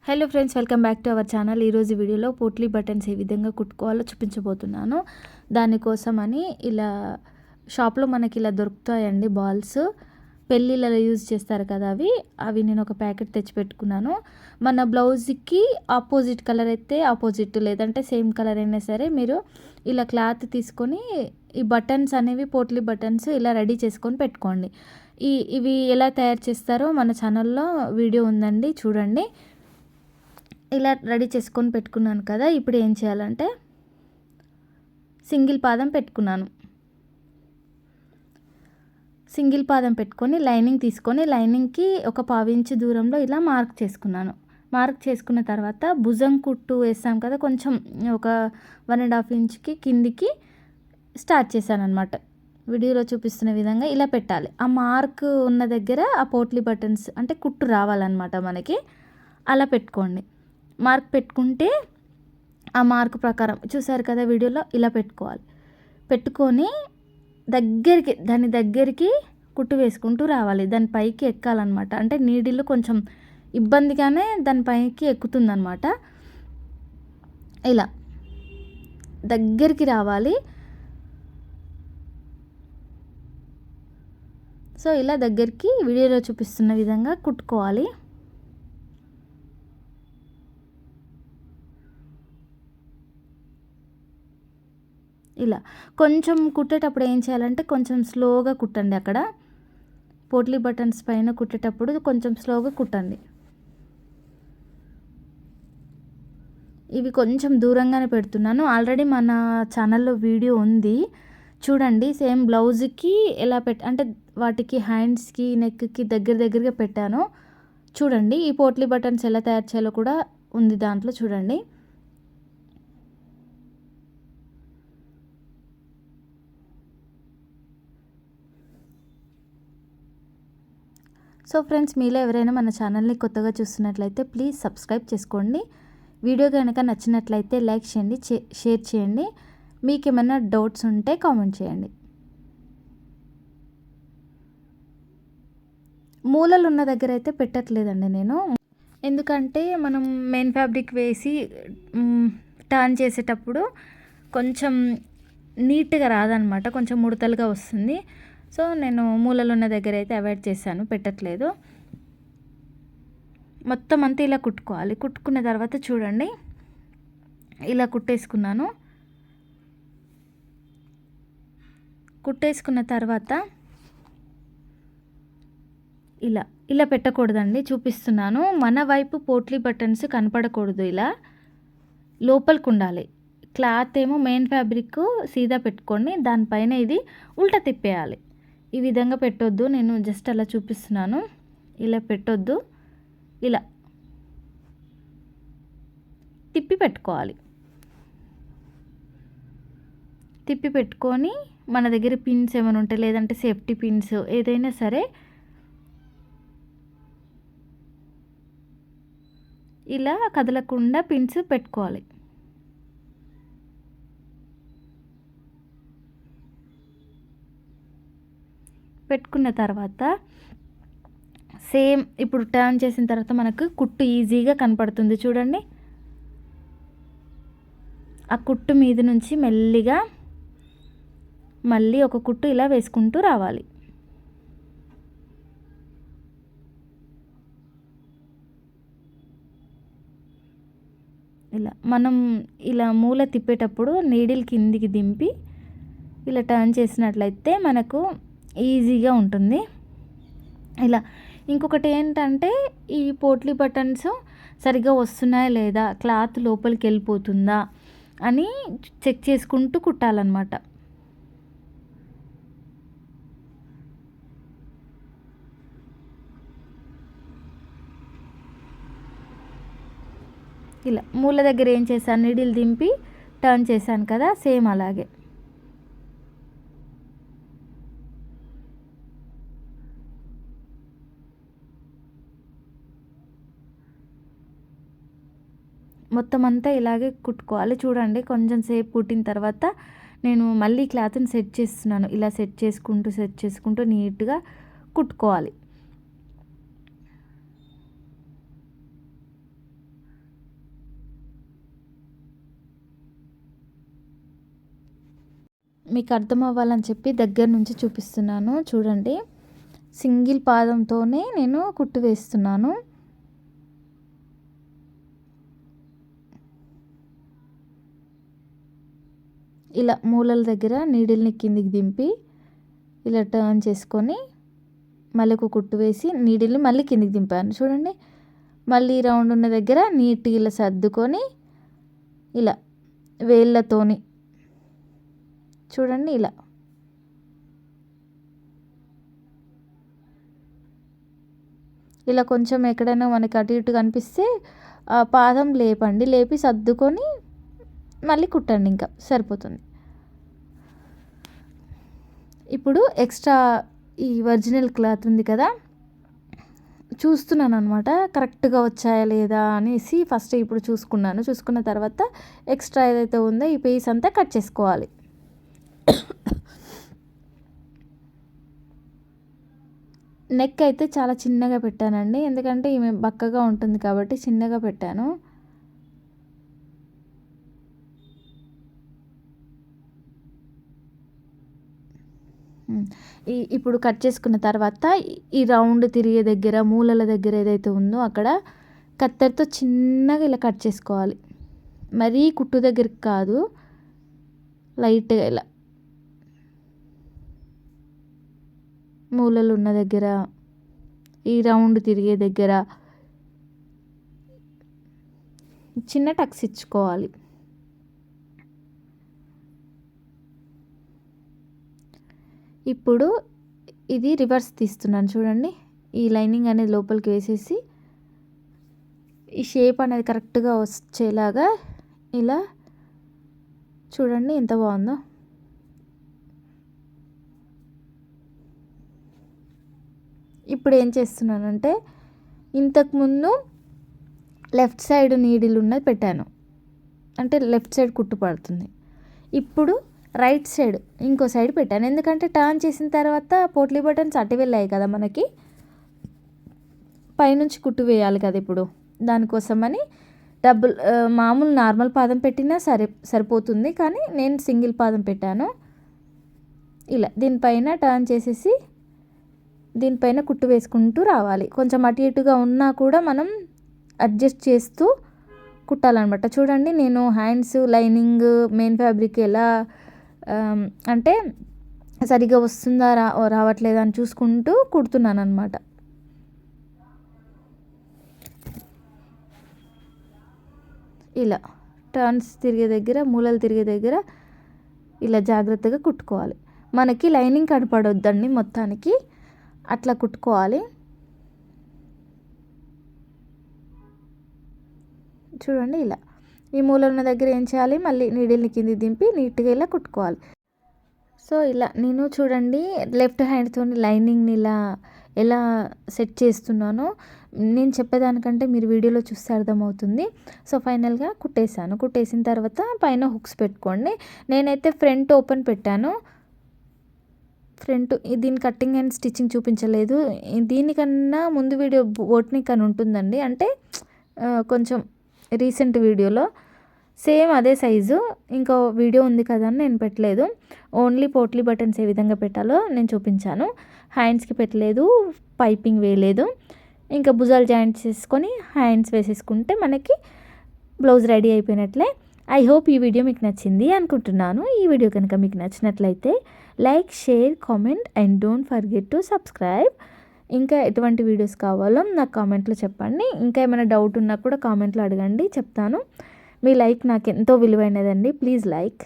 Hello friends, welcome back to our channel. ఈరోజు వీడియోలో potli buttons ఏ విధంగా కుట్టుకోవాలో చూపించబోతున్నాను. దానికోసమని ఇలా షాప్లో మనకి ఇలా దొరుకుతాయండి బాల్స్. పెళ్ళిళ్ళలో యూజ్ చేస్తారు కదా, అవి నేను ఒక ప్యాకెట్ తెచ్చి పెట్టుకున్నాను. మన బ్లౌజ్కి ఆపోజిట్ కలర్ అయితే ఆపోజిట్, లేదంటే సేమ్ కలర్ అయినా సరే మీరు ఇలా క్లాత్ తీసుకొని ఈ బటన్స్ అనేవి పోట్లీ బటన్స్ ఇలా రెడీ చేసుకొని పెట్టుకోండి. ఇవి ఎలా తయారు చేస్తారో మన ఛానల్లో వీడియో ఉందండి, చూడండి. ఇలా రెడీ చేసుకొని పెట్టుకున్నాను కదా. ఇప్పుడు ఏం చేయాలంటే సింగిల్ పాదం పెట్టుకున్నాను. సింగిల్ పాదం పెట్టుకొని లైనింగ్ తీసుకొని లైనింగ్కి ఒక 1/2 ఇంచు దూరంలో ఇలా మార్క్ చేసుకున్నాను. మార్క్ చేసుకున్న తర్వాత భుజం కుట్టు వేస్తాం కదా, కొంచెం ఒక 1.5 ఇంచుకి కిందికి స్టార్ట్ చేశాను అనమాట. వీడియోలో చూపిస్తున్న విధంగా ఇలా పెట్టాలి. ఆ మార్క్ ఉన్న దగ్గర ఆ పోట్లీ బటన్స్ అంటే కుట్టు రావాలన్నమాట మనకి. అలా పెట్టుకోండి. మార్క్ పెట్టుకుంటే ఆ మార్క్ ప్రకారం చూసారు కదా వీడియోలో, ఇలా పెట్టుకోవాలి. పెట్టుకొని దాని దగ్గరికి కుట్టు వేసుకుంటూ రావాలి. దాని పైకి ఎక్కాలన్నమాట. అంటే నీడిల్ కొంచెం ఇబ్బందిగానే దాని పైకి ఎక్కుతుందన్నమాట. ఇలా దగ్గరికి రావాలి. సో ఇలా దగ్గరికి వీడియోలో చూపిస్తున్న విధంగా కుట్టుకోవాలి. ఇలా కొంచెం కుట్టేటప్పుడు ఏం చేయాలంటే కొంచెం స్లోగా కుట్టండి. అక్కడ పోట్లీ బటన్స్ పైన కుట్టేటప్పుడు కొంచెం స్లోగా కుట్టండి. ఇవి కొంచెం దూరంగానే పెడుతున్నాను. ఆల్రెడీ మన ఛానల్లో వీడియో ఉంది, చూడండి. సేమ్ బ్లౌజ్కి ఎలా అంటే వాటికి హ్యాండ్స్కి నెక్కి దగ్గరగా పెట్టాను, చూడండి. ఈ పోట్లీ బటన్స్ ఎలా తయారు చేయాలో కూడా ఉంది దాంట్లో, చూడండి. సో ఫ్రెండ్స్, మీలో ఎవరైనా మన ఛానల్ని కొత్తగా చూస్తున్నట్లయితే ప్లీజ్ సబ్స్క్రైబ్ చేసుకోండి. వీడియో కనుక నచ్చినట్లయితే లైక్ చేయండి, షేర్ చేయండి. మీకు ఏమైనా డౌట్స్ ఉంటే కామెంట్ చేయండి. మూలలు ఉన్న దగ్గర అయితే పెట్టట్లేదండి నేను, ఎందుకంటే మనం మెయిన్ ఫ్యాబ్రిక్ వేసి టర్న్ చేసేటప్పుడు కొంచెం నీట్గా రాదనమాట, కొంచెం ముడతలుగా వస్తుంది. సో నేను మూలలు ఉన్న దగ్గర అయితే అవాయిడ్ చేశాను, పెట్టట్లేదు. మొత్తం అంతా ఇలా కుట్టుకోవాలి. కుట్టుకున్న తర్వాత చూడండి, ఇలా కుట్టేసుకున్నాను. కుట్టేసుకున్న తర్వాత ఇలా పెట్టకూడదండి, చూపిస్తున్నాను. మన వైపు పోట్లీ బటన్స్ కనపడకూడదు, ఇలా లోపలికి ఉండాలి. క్లాత్ ఏమో మెయిన్ ఫ్యాబ్రిక్ సీదా పెట్టుకోండి, దానిపైన ఇది ఉల్టా తిప్పేయాలి. ఈ విధంగా పెట్టొద్దు, నేను జస్ట్ అలా చూపిస్తున్నాను. ఇలా పెట్టొద్దు, ఇలా తిప్పి పెట్టుకోవాలి. తిప్పి పెట్టుకొని మన దగ్గర పిన్స్ ఏమైనా ఉంటే, లేదంటే సేఫ్టీ పిన్స్ ఏదైనా సరే ఇలా కదలకుండా పిన్స్ పెట్టుకోవాలి. పెట్టుకున్న తర్వాత సేమ్ ఇప్పుడు టర్న్ చేసిన తర్వాత మనకు కుట్టు ఈజీగా కనపడుతుంది, చూడండి. ఆ కుట్టు మీద నుంచి మెల్లిగా మళ్ళీ ఒక కుట్టు ఇలా వేసుకుంటూ రావాలి. మనం ఇలా మూల తిప్పేటప్పుడు నీడిల్ కిందికి దింపి ఇలా టర్న్ చేసినట్లయితే మనకు ఈజీగా ఉంటుంది. ఇలా ఇంకొకటి ఏంటంటే, ఈ పోట్లీ బటన్స్ సరిగ్గా వస్తున్నాయా లేదా, క్లాత్ లోపలికి వెళ్ళిపోతుందా అని చెక్ చేసుకుంటూ కుట్టాలన్నమాట. ఇలా మూల దగ్గర ఏం చేశాను, నీడిల్ దింపి టర్న్ చేశాను కదా, సేమ్ అలాగే. మొత్తం అంతా ఇలాగే కుట్టుకోవాలి. చూడండి, కొంచెం సేపు కుట్టిన తర్వాత నేను మళ్ళీ క్లాత్ని సెట్ చేస్తున్నాను. ఇలా సెట్ చేసుకుంటూ నీట్గా కుట్టుకోవాలి. మీకు అర్థం అవ్వాలని చెప్పి దగ్గర నుంచి చూపిస్తున్నాను చూడండి. సింగిల్ పాదంతోనే నేను కుట్టు వేస్తున్నాను. ఇలా మూలల దగ్గర నీడిల్ని కిందికి దింపి ఇలా టర్న్ చేసుకొని మళ్ళీ ఒక కుట్టు వేసి నీడిల్ని మళ్ళీ కిందికి దింపాను చూడండి. మళ్ళీ రౌండ్ ఉన్న దగ్గర నీట్గా ఇలా సర్దుకొని ఇలా వేళ్ళతోని చూడండి ఇలా ఇలా కొంచెం ఎక్కడైనా మనకి అటు ఇటు కనిపిస్తే పాదం లేపండి, లేపి సర్దుకొని మళ్ళీ కుట్టండి, ఇంకా సరిపోతుంది. ఇప్పుడు ఎక్స్ట్రా ఈ ఒరిజినల్ క్లాత్ ఉంది కదా, చూస్తున్నాను అనమాట కరెక్ట్గా వచ్చాయా లేదా అనేసి. ఫస్ట్ ఇప్పుడు చూసుకున్న తర్వాత ఎక్స్ట్రా ఏదైతే ఉందో ఈ పీస్ అంతా కట్ చేసుకోవాలి. నెక్ అయితే చాలా చిన్నగా పెట్టానండి, ఎందుకంటే ఈమె బక్కగా ఉంటుంది కాబట్టి చిన్నగా పెట్టాను. ఇప్పుడు కట్ చేసుకున్న తర్వాత ఈ రౌండ్ తిరిగే దగ్గర మూలల దగ్గర ఏదైతే ఉందో అక్కడ కత్తెరతో చిన్నగా ఇలా కట్ చేసుకోవాలి. మరీ కుట్టు దగ్గరికి కాదు, లైట్గా ఇలా మూలలు ఉన్న దగ్గర, ఈ రౌండ్ తిరిగే దగ్గర చిన్న టక్స్ ఇచ్చుకోవాలి. ఇప్పుడు ఇది రివర్స్ తీస్తున్నాను చూడండి. ఈ లైనింగ్ అనేది లోపలికి వేసేసి ఈ షేప్ అనేది కరెక్ట్గా వచ్చేలాగా ఇలా చూడండి ఎంత బాగుందో. ఇప్పుడు ఏం చేస్తున్నానంటే ఇంతకుముందు లెఫ్ట్ సైడ్ నీడిల్ ఉన్నది పెట్టాను, అంటే లెఫ్ట్ సైడ్ కుట్టు పడుతుంది. ఇప్పుడు రైట్ సైడ్ ఇంకో సైడ్ పెట్టాను, ఎందుకంటే టర్న్ చేసిన తర్వాత పోట్లీ బటన్స్ అటు వెళ్ళాయి కదా, మనకి పైనుంచి కుట్టు వేయాలి కదా ఇప్పుడు, దానికోసమని మామూలు నార్మల్ పాదం పెట్టినా సరిపోతుంది, కానీ నేను సింగిల్ పాదం పెట్టాను. ఇలా దీనిపైన టర్న్ చేసేసి దీనిపైన కుట్టు వేసుకుంటూ రావాలి. కొంచెం అటు ఇటుగా ఉన్నా కూడా మనం అడ్జస్ట్ చేస్తూ కుట్టాలన్నమాట. చూడండి నేను హ్యాండ్స్ లైనింగ్ మెయిన్ ఫ్యాబ్రిక్ ఎలా అంటే సరిగా వస్తుందా రావట్లేదా అని చూసుకుంటూ కుడుతున్నాను అనమాట. ఇలా టర్న్స్ తిరిగే దగ్గర మూలలు తిరిగే దగ్గర ఇలా జాగ్రత్తగా కుట్టుకోవాలి. మనకి లైనింగ్ కనపడొద్దండి, మొత్తానికి అట్లా కుట్టుకోవాలి. చూడండి ఇలా ఈ మూల ఉన్న దగ్గర ఏం చేయాలి, మళ్ళీ నీడిల్ని కింది దింపి నీట్గా ఇలా కుట్టుకోవాలి. సో ఇలా నేను చూడండి లెఫ్ట్ హ్యాండ్తో లైనింగ్ని ఇలా ఎలా సెట్ చేస్తున్నానో నేను చెప్పేదానికంటే మీరు వీడియోలో చూస్తే అర్థమవుతుంది. సో ఫైనల్గా కుట్టేసిన తర్వాత పైన హుక్స్ పెట్టుకోండి. నేనైతే ఫ్రంట్ ఓపెన్ పెట్టాను, ఫ్రంట్ దీని కట్టింగ్ అండ్ స్టిచ్చింగ్ చూపించలేదు. దీనికన్నా ముందు వీడియో బోట్నిక్ అని ఉంటుందండి, అంటే కొంచెం రీసెంట్ వీడియోలో సేమ్ అదే సైజు ఇంకో వీడియో ఉంది కదా అని నేను పెట్టలేదు. ఓన్లీ పోట్లీ బటన్స్ ఏ విధంగా పెట్టాలో నేను చూపించాను. హ్యాండ్స్కి పెట్టలేదు, పైపింగ్ వేయలేదు. ఇంకా భుజాలు జాయింట్ చేసుకొని హ్యాండ్స్ వేసేసుకుంటే మనకి బ్లౌజ్ రెడీ అయిపోయినట్లే. ఐ హోప్ ఈ వీడియో మీకు నచ్చింది అనుకుంటున్నాను. ఈ వీడియో కనుక మీకు నచ్చినట్లయితే like, share, comment and don't forget to subscribe. ఇంకా ఎటువంటి వీడియోస్ కావాలో నాకు కామెంట్లో చెప్పండి. ఇంకా ఏమైనా డౌట్ ఉన్నా కూడా కామెంట్లో అడగండి, చెప్తాను. మీ లైక్ నాకు ఎంతో విలువైనదండి. Please like.